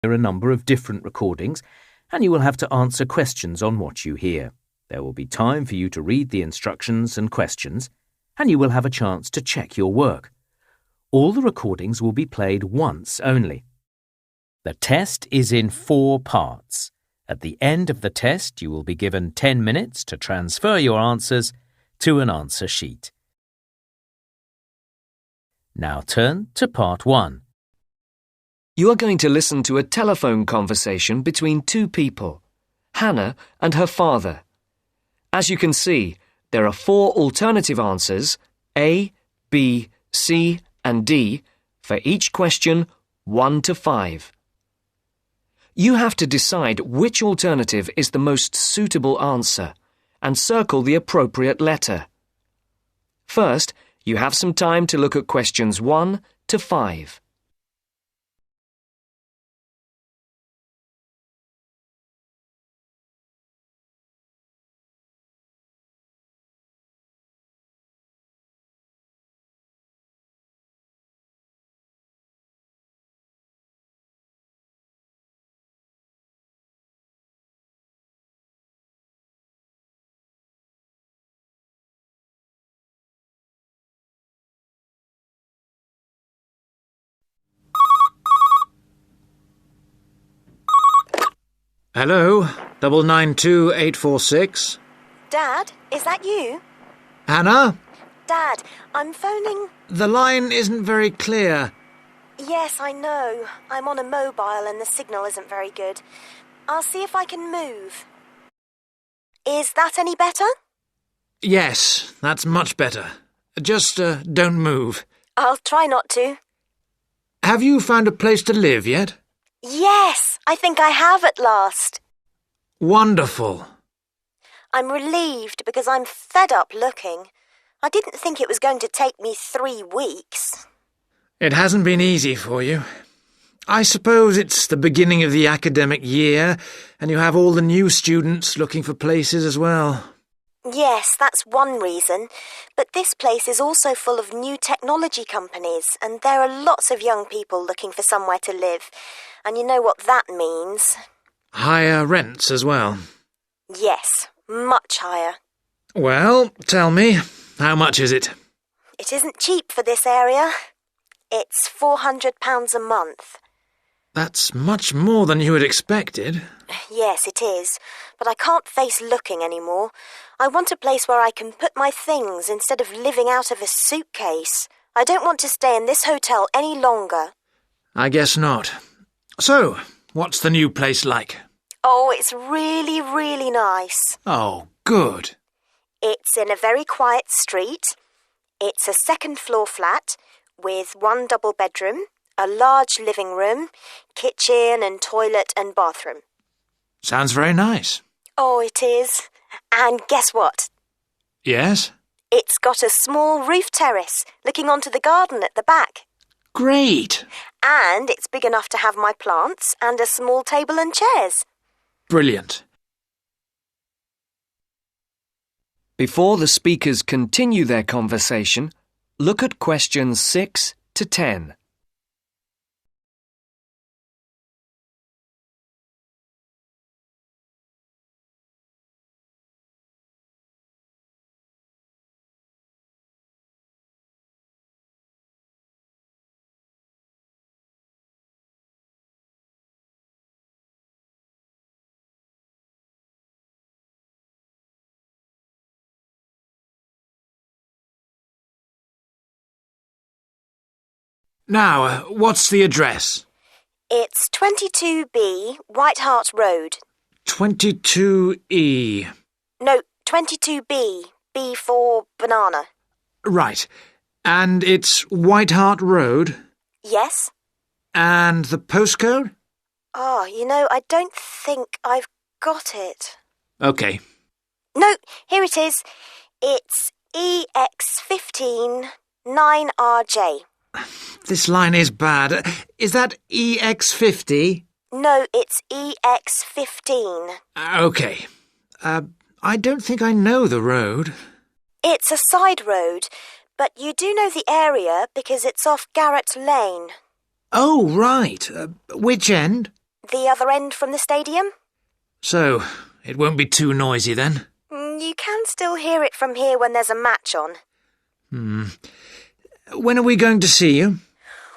hear a number of different recordings, and you will have to answer questions on what you hear. There will be time for you to read the instructions and questions, and you will have a chance to check your work. All the recordings will be played once only. The test is in 4 parts. At the end of the test, you will be given 10 minutes to transfer your answers to an answer sheet. Now turn to part 1. You are going to listen to a telephone conversation between 2 people, Hannah and her father. As you can see, there are 4 alternative answers, A, B, C, and D, for each question 1 to 5. You have to decide which alternative is the most suitable answer and circle the appropriate letter. First, you have some time to look at questions 1 to 5. Hello, 992846. Dad, is that you? Hannah? Dad, I'm phoning... The line isn't very clear. Yes, I know. I'm on a mobile and the signal isn't very good. I'll see if I can move. Is that any better? Yes, that's much better. Just don't move. I'll try not to. Have you found a place to live yet? Yes, I think I have at last. Wonderful. I'm relieved because I'm fed up looking. I didn't think it was going to take me 3 weeks. It hasn't been easy for you. I suppose it's the beginning of the academic year, and you have all the new students looking for places as well. Yes, that's one reason. But this place is also full of new technology companies, and there are lots of young people looking for somewhere to live. And you know what that means. Higher rents as well. Yes, much higher. Well, tell me, how much is it? It isn't cheap for this area. It's £400 a month. That's much more than you had expected. Yes, it is. But I can't face looking anymore. I want a place where I can put my things instead of living out of a suitcase. I don't want to stay in this hotel any longer. I guess not. So, what's the new place like? Oh, it's really, really nice. Oh, good. It's in a very quiet street. It's a 2nd-floor flat with 1 double bedroom, a large living room, kitchen and toilet and bathroom. Sounds very nice. Oh, it is. And guess what? Yes? It's got a small roof terrace looking onto the garden at the back. Great. And it's big enough to have my plants and a small table and chairs. Brilliant. Before the speakers continue their conversation, look at questions 6 to 10. Now, what's the address? It's 22B, White Hart Road. 22E. No, 22B. B for banana. Right. And it's White Hart Road? Yes? And the postcode? Oh, I don't think I've got it. OK. No, here it is. It's EX15 9RJ. This line is bad. Is that EX50? No, it's EX15. OK. I don't think I know the road. It's a side road, but you do know the area because it's off Garrett Lane. Oh, right. Which end? the other end from the stadium. So, it won't be too noisy then? You can still hear it from here when there's a match on. When are we going to see you?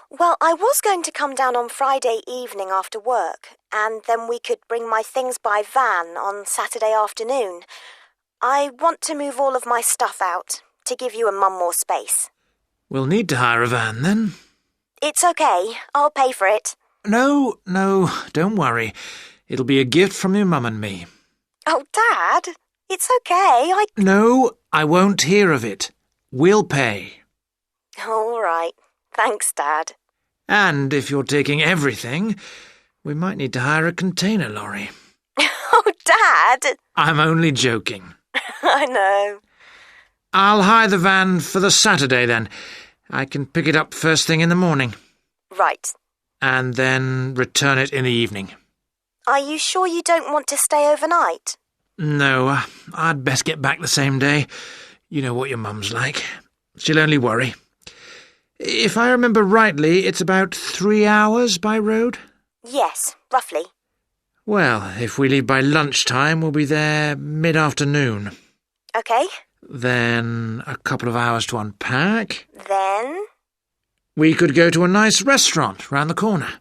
Well, I was going to come down on Friday evening after work, and then we could bring my things by van on Saturday afternoon. I want to move all of my stuff out, to give you and Mum more space. We'll need to hire a van then. It's okay. I'll pay for it. No, don't worry. It'll be a gift from your mum and me. Oh, Dad, it's okay. No, I won't hear of it. We'll pay. All right. Thanks, Dad. And if you're taking everything, we might need to hire a container lorry. Oh, Dad! I'm only joking. I know. I'll hire the van for the Saturday then. I can pick it up first thing in the morning. Right. And then return it in the evening. Are you sure you don't want to stay overnight? No, I'd best get back the same day. You know what your mum's like. She'll only worry. If I remember rightly, it's about 3 hours by road? Yes, roughly. Well, if we leave by lunchtime, we'll be there mid-afternoon. OK. Then a couple of hours to unpack. Then? We could go to a nice restaurant round the corner.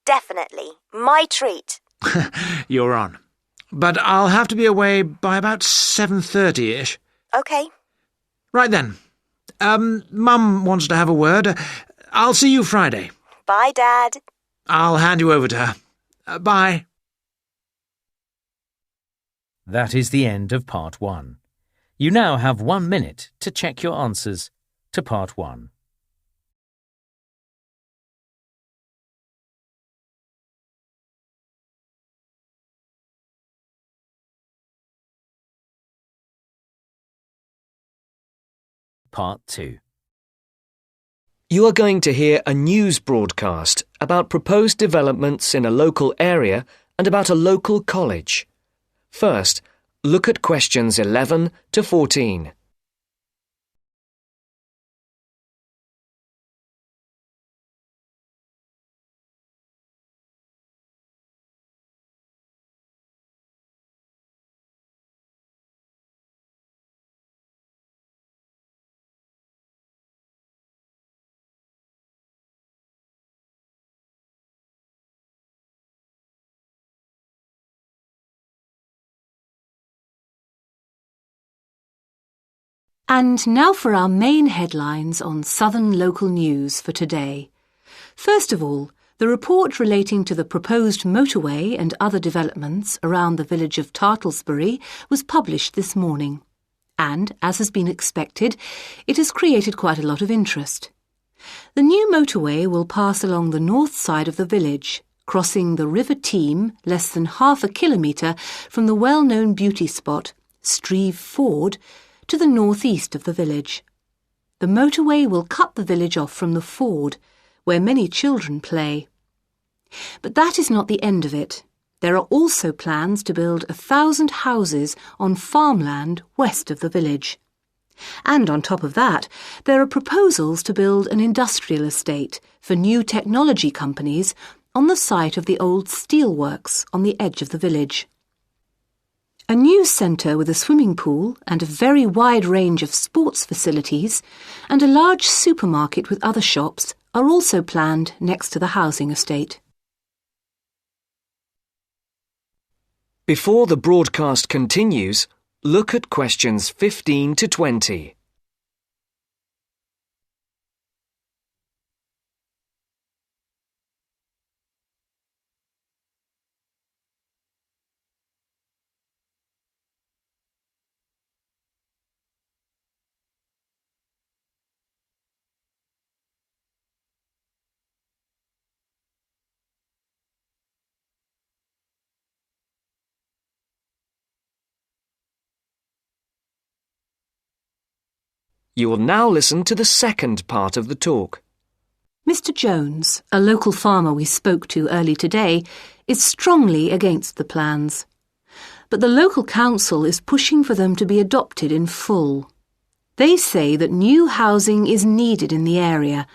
Definitely. My treat. You're on. But I'll have to be away by about 7:30ish. OK. Right then. Mum wants to have a word. I'll see you Friday. Bye, Dad. I'll hand you over to her. Bye. That is the end of Part 1. You now have 1 minute to check your answers to Part 1. Part 2. You are going to hear a news broadcast about proposed developments in a local area and about a local college. First, look at questions 11 to 14. And now for our main headlines on Southern local news for today. First of all, the report relating to the proposed motorway and other developments around the village of Tartlesbury was published this morning. And, as has been expected, it has created quite a lot of interest. The new motorway will pass along the north side of the village, crossing the River Team less than half a kilometre from the well-known beauty spot, Streve Ford, to the northeast of the village. The motorway will cut the village off from the ford, where many children play. But that is not the end of it. There are also plans to build 1,000 houses on farmland west of the village. And on top of that, there are proposals to build an industrial estate for new technology companies on the site of the old steelworks on the edge of the village. A new centre with a swimming pool and a very wide range of sports facilities and a large supermarket with other shops are also planned next to the housing estate. Before the broadcast continues, look at questions 15 to 20. You will now listen to the second part of the talk. Mr. Jones, a local farmer we spoke to early today, is strongly against the plans. But the local council is pushing for them to be adopted in full. They say that new housing is needed in the area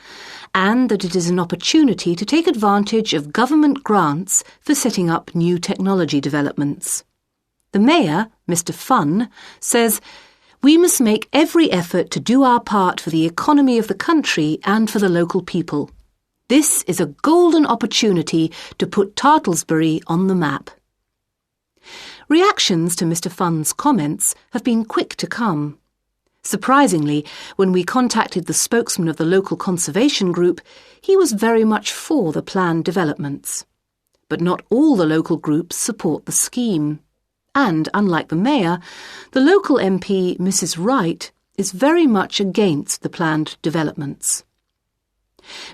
and that it is an opportunity to take advantage of government grants for setting up new technology developments. The Mayor, Mr. Fun, says, "We must make every effort to do our part for the economy of the country and for the local people. This is a golden opportunity to put Tartlesbury on the map." Reactions to Mr. Fun's comments have been quick to come. Surprisingly, when we contacted the spokesman of the local conservation group, he was very much for the planned developments. But not all the local groups support the scheme. And, unlike the Mayor, the local MP, Mrs. Wright, is very much against the planned developments.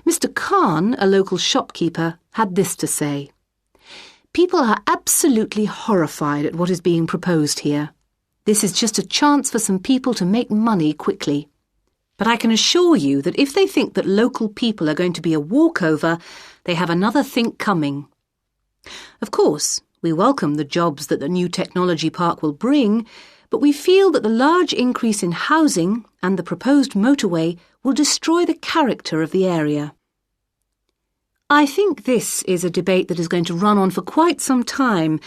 Mr. Khan, a local shopkeeper, had this to say: "People are absolutely horrified at what is being proposed here. This is just a chance for some people to make money quickly. But I can assure you that if they think that local people are going to be a walkover, they have another think coming. Of course, we welcome the jobs that the new technology park will bring, but we feel that the large increase in housing and the proposed motorway will destroy the character of the area." I think this is a debate that is going to run on for quite some time,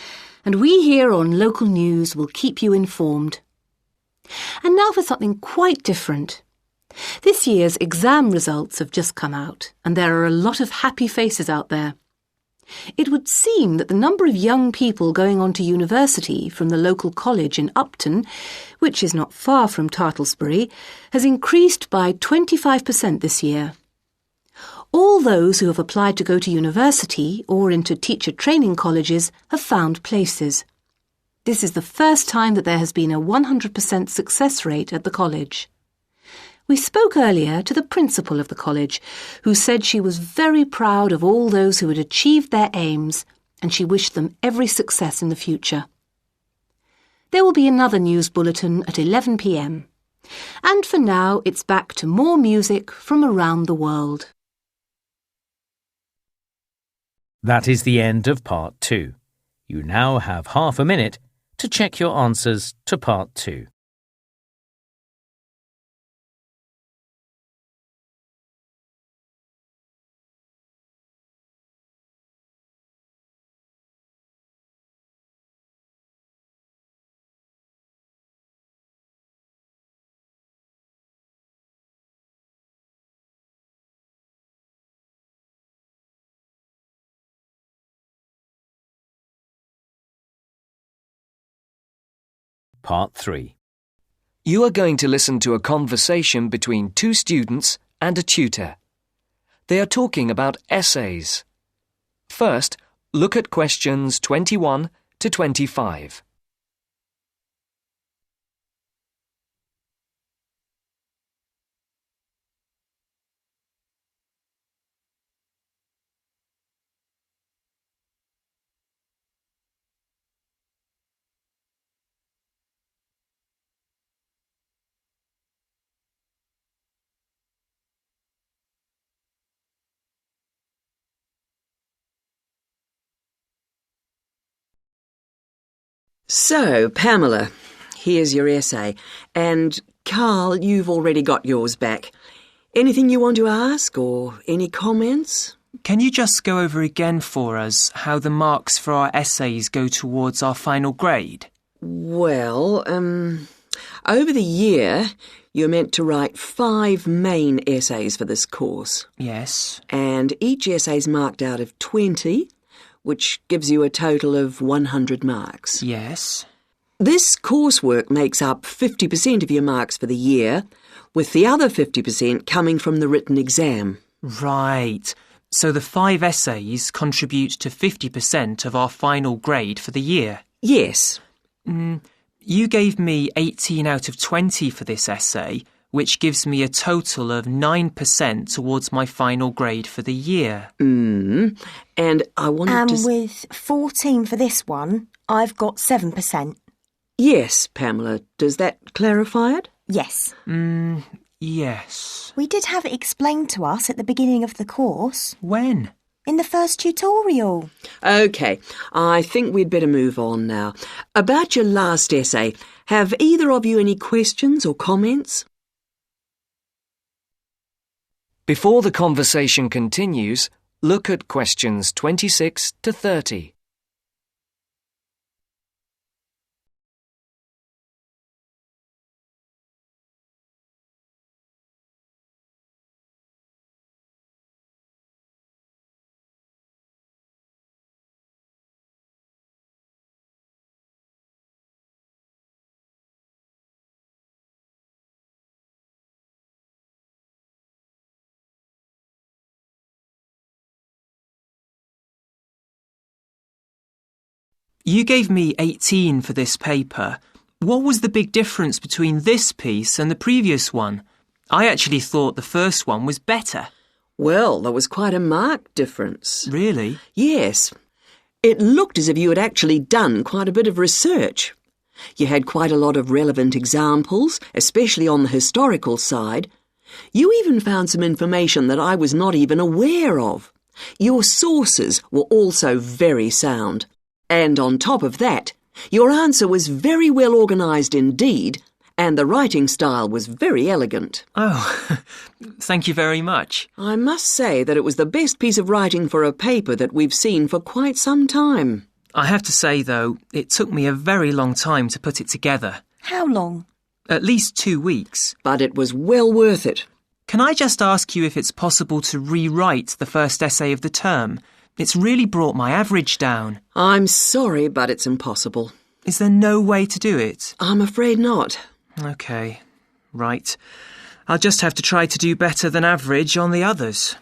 and we here on Local News will keep you informed. And now for something quite different. This year's exam results have just come out, and there are a lot of happy faces out there. It would seem that the number of young people going on to university from the local college in Upton, which is not far from Tartlesbury, has increased by 25% this year. All those who have applied to go to university or into teacher training colleges have found places. This is the first time that there has been a 100% success rate at the college. We spoke earlier to the principal of the college, who said she was very proud of all those who had achieved their aims, and she wished them every success in the future. There will be another news bulletin at 11 p.m. And for now, it's back to more music from around the world. That is the end of Part 2. You now have half a minute to check your answers to Part 2. Part 3. You are going to listen to a conversation between two students and a tutor. They are talking about essays. First, look at questions 21 to 25. So, Pamela, here's your essay. And, Carl, you've already got yours back. Anything you want to ask or any comments? Can you just go over again for us how the marks for our essays go towards our final grade? Well, over the year, you're meant to write 5 main essays for this course. Yes. And each essay's marked out of 20, which gives you a total of 100 marks. Yes. This coursework makes up 50% of your marks for the year, with the other 50% coming from the written exam. Right. So the 5 essays contribute to 50% of our final grade for the year? Yes. You gave me 18 out of 20 for this essay, which gives me a total of 9% towards my final grade for the year. And I wanted to... And with 14 for this one, I've got 7%. Yes, Pamela. Does that clarify it? Yes. Yes. We did have it explained to us at the beginning of the course. When? In the first tutorial. OK, I think we'd better move on now. About your last essay, have either of you any questions or comments? Before the conversation continues, look at questions 26 to 30. You gave me 18 for this paper. What was the big difference between this piece and the previous one? I actually thought the first one was better. Well, there was quite a marked difference. Really? Yes. It looked as if you had actually done quite a bit of research. You had quite a lot of relevant examples, especially on the historical side. You even found some information that I was not even aware of. Your sources were also very sound. And on top of that, your answer was very well organised indeed, and the writing style was very elegant. Oh, thank you very much. I must say that it was the best piece of writing for a paper that we've seen for quite some time. I have to say, though, it took me a very long time to put it together. How long? At least 2 weeks. But it was well worth it. Can I just ask you if it's possible to rewrite the first essay of the term? It's really brought my average down. I'm sorry, but it's impossible. Is there no way to do it? I'm afraid not. OK, right. I'll just have to try to do better than average on the others.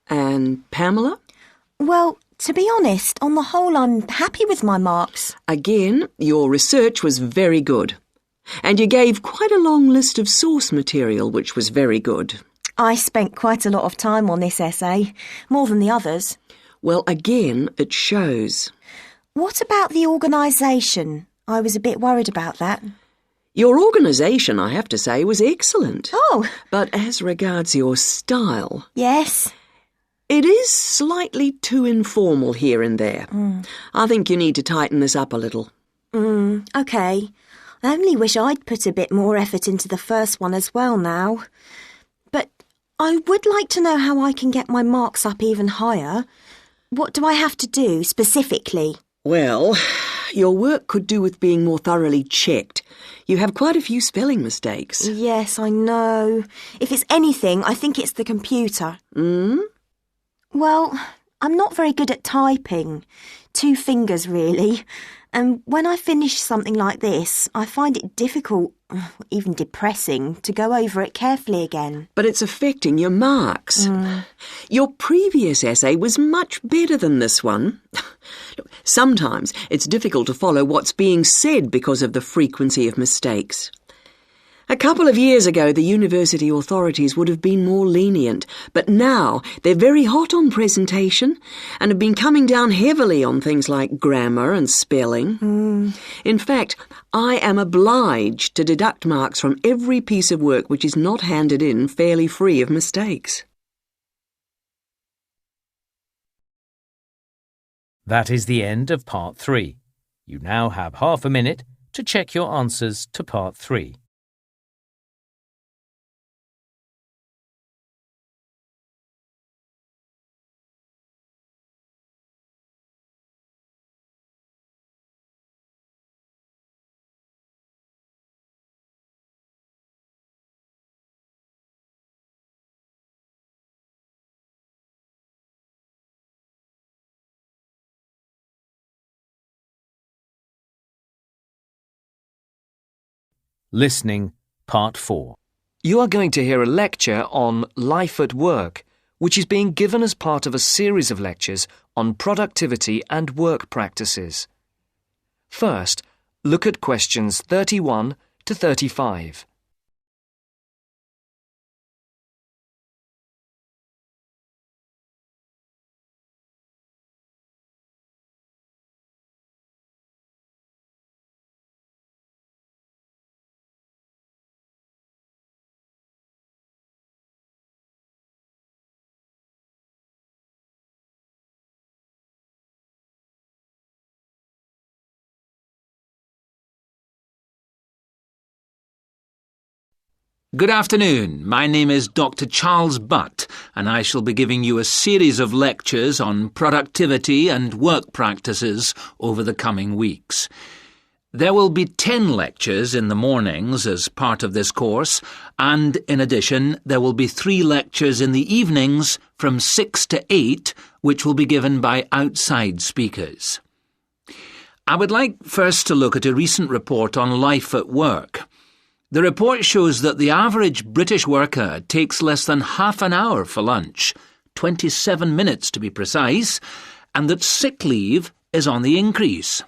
And Pamela? Well, to be honest, on the whole, I'm happy with my marks. Again, your research was very good. And you gave quite a long list of source material, which was very good. I spent quite a lot of time on this essay, more than the others. Well, again, it shows. What about the organisation? I was a bit worried about that. Your organisation, I have to say, was excellent. Oh! But as regards your style... Yes? It is slightly too informal here and there. I think you need to tighten this up a little. OK. I only wish I'd put a bit more effort into the first one as well now. But I would like to know how I can get my marks up even higher. What do I have to do, specifically? Well, your work could do with being more thoroughly checked. You have quite a few spelling mistakes. Yes, I know. If it's anything, I think it's the computer. Well, I'm not very good at typing. 2 fingers, really. And when I finish something like this, I find it difficult, even depressing, to go over it carefully again. But it's affecting your marks. Your previous essay was much better than this one. Sometimes it's difficult to follow what's being said because of the frequency of mistakes. A couple of years ago, the university authorities would have been more lenient, but now they're very hot on presentation and have been coming down heavily on things like grammar and spelling. In fact, I am obliged to deduct marks from every piece of work which is not handed in fairly free of mistakes. That is the end of Part 3. You now have half a minute to check your answers to Part 3. Listening, Part 4. You are going to hear a lecture on life at work, which is being given as part of a series of lectures on productivity and work practices. First, look at questions 31 to 35. Good afternoon. My name is Dr. Charles Butt, and I shall be giving you a series of lectures on productivity and work practices over the coming weeks. There will be 10 lectures in the mornings as part of this course, and in addition there will be 3 lectures in the evenings from 6 to 8, which will be given by outside speakers. I would like first to look at a recent report on life at work. The report shows that the average British worker takes less than half an hour for lunch, 27 minutes to be precise, and that sick leave is on the increase.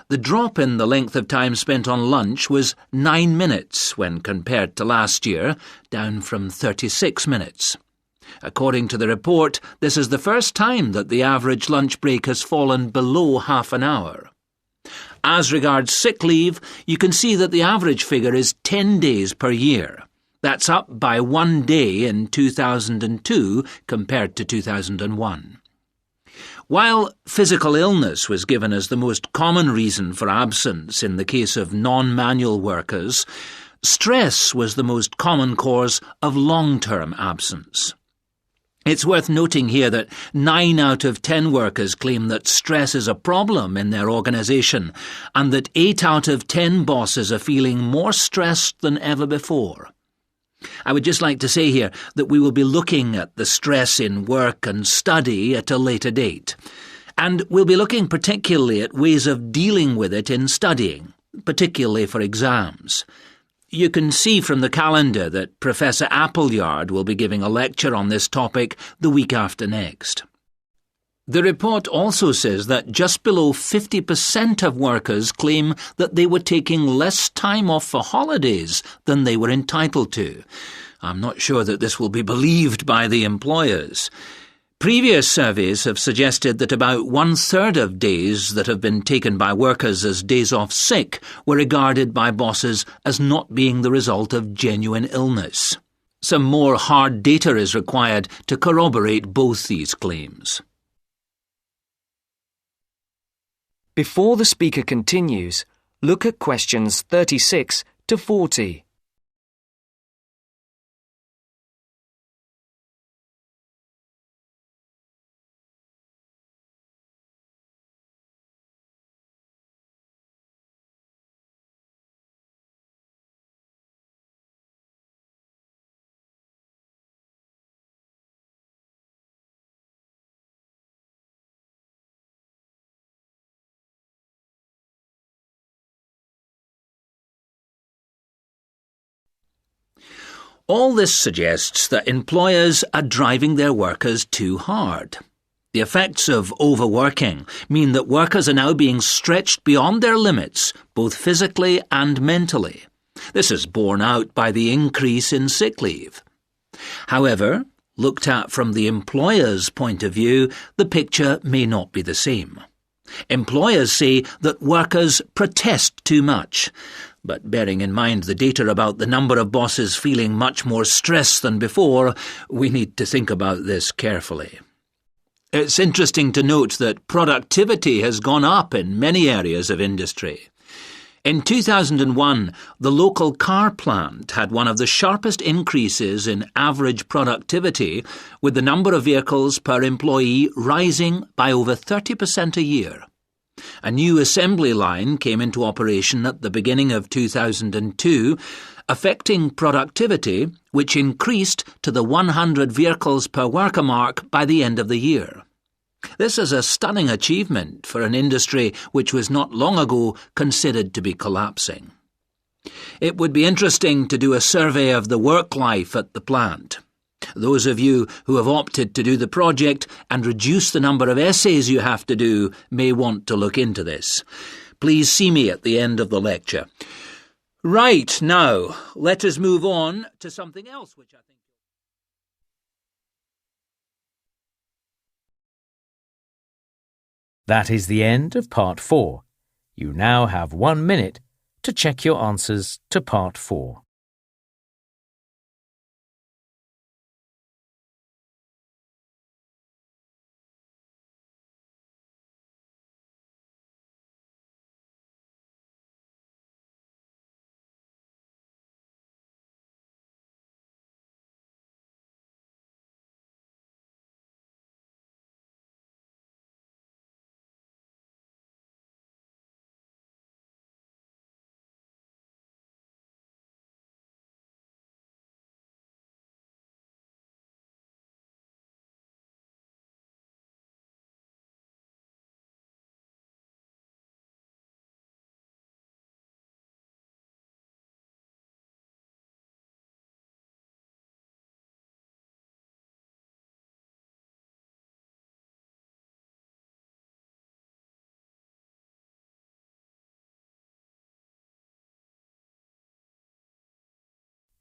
The drop in the length of time spent on lunch was 9 minutes when compared to last year, down from 36 minutes. According to the report, this is the first time that the average lunch break has fallen below half an hour. As regards sick leave, you can see that the average figure is 10 days per year. That's up by 1 day in 2002 compared to 2001. While physical illness was given as the most common reason for absence in the case of non-manual workers, stress was the most common cause of long-term absence. It's worth noting here that 9 out of 10 workers claim that stress is a problem in their organisation, and that 8 out of 10 bosses are feeling more stressed than ever before. I would just like to say here that we will be looking at the stress in work and study at a later date, and we'll be looking particularly at ways of dealing with it in studying, particularly for exams. You can see from the calendar that Professor Appleyard will be giving a lecture on this topic the week after next. The report also says that just below 50% of workers claim that they were taking less time off for holidays than they were entitled to. I'm not sure that this will be believed by the employers. Previous surveys have suggested that about 1/3 of days that have been taken by workers as days off sick were regarded by bosses as not being the result of genuine illness. Some more hard data is required to corroborate both these claims. Before the speaker continues, look at questions 36 to 40. All this suggests that employers are driving their workers too hard. The effects of overworking mean that workers are now being stretched beyond their limits, both physically and mentally. This is borne out by the increase in sick leave. However, looked at from the employer's point of view, the picture may not be the same. Employers say that workers protest too much, but bearing in mind the data about the number of bosses feeling much more stress than before, we need to think about this carefully. It's interesting to note that productivity has gone up in many areas of industry. In 2001, the local car plant had one of the sharpest increases in average productivity, with the number of vehicles per employee rising by over 30% a year. A new assembly line came into operation at the beginning of 2002, affecting productivity, which increased to the 100 vehicles per worker mark by the end of the year. This is a stunning achievement for an industry which was not long ago considered to be collapsing. It would be interesting to do a survey of the work life at the plant. Those of you who have opted to do the project and reduce the number of essays you have to do may want to look into this. Please see me at the end of the lecture. Right, now, let us move on to something else which I think... That is the end of Part 4. You now have 1 minute to check your answers to Part 4.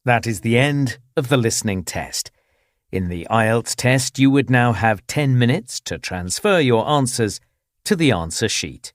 That is the end of the listening test. In the IELTS test, you would now have 10 minutes to transfer your answers to the answer sheet.